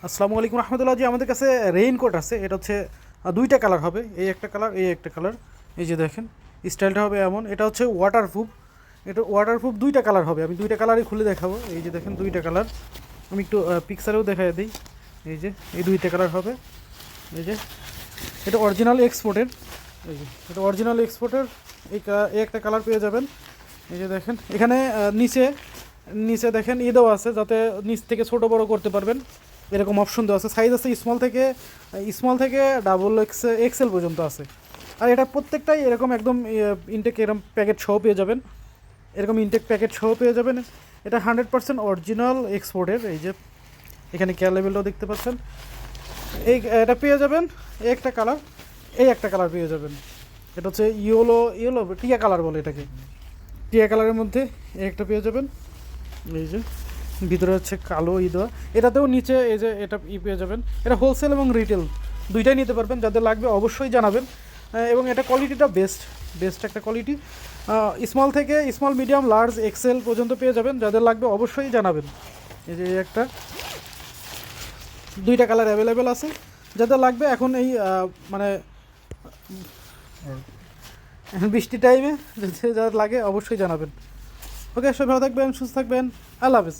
আসসালামু আলাইকুম রহমতুল্লাহ। জি, আমাদের কাছে রেইনকোট আছে। এটা হচ্ছে দুইটা কালার হবে, এই একটা কালার, এই একটা কালার। এই যে দেখেন, স্টাইলটা হবে এমন। এটা হচ্ছে ওয়াটারপ্রুফ। এটা ওয়াটারপ্রুফ দুইটা কালার হবে, আমি দুইটা কালারই খুলে দেখাবো। এই যে দেখেন দুইটা কালার, আমি একটু পিকচারেও দেখাই দিই। এই যে এই দুইটা কালার হবে। এই যে এটা অরিজিনাল এক্সপোর্টের। এই যে এটা অরিজিনাল এক্সপোর্টের। এই একটা কালার পেয়ে যাবেন। এই যে দেখেন এখানে নিচে নিচে দেখেন দেওয়া আছে, যাতে নিচ থেকে ছোট বড় করতে পারবেন, এরকম অপশন দেওয়া আছে। সাইজ আছে স্মল থেকে ডাবল এক্সেল পর্যন্ত আছে। আর এটা প্রত্যেকটাই এরকম একদম ইনটেক এরকম প্যাকেট সহ পেয়ে যাবেন। এরকম ইনটেক প্যাকেট সহ পেয়ে যাবেন। এটা 100% অরিজিনাল এক্সপোর্টের। এই যে এখানে কেয়ার লেভেলটাও দেখতে পাচ্ছেন। এটা পেয়ে যাবেন। এই একটা কালার, এই একটা কালার পেয়ে যাবেন। এটা হচ্ছে ইয়েলো টিয়া কালার বলে এটাকে। টিয়া কালারের মধ্যে এই একটা পেয়ে যাবেন। এই যে ভিতরে হচ্ছে কালো দেওয়া। এটাতেও নিচে এই যে এটা পেয়ে যাবেন। এটা হোলসেল এবং রিটেল দুইটাই নিতে পারবেন। যাদের লাগবে অবশ্যই জানাবেন। এবং এটা কোয়ালিটিটা বেস্ট একটা quality. Small medium large Excel পর্যন্ত পেয়ে যাবেন। যাদের লাগবে অবশ্যই জানাবেন। এই যে একটা দুইটা কালার অ্যাভেলেবেল আছে। যাদের লাগবে এখন এই মানে বৃষ্টি টাইমে যাদের লাগে অবশ্যই জানাবেন। ওকে, সবাই ভালো থাকবেন, সুস্থ থাকবেন। আল্লাহ হাফেজ।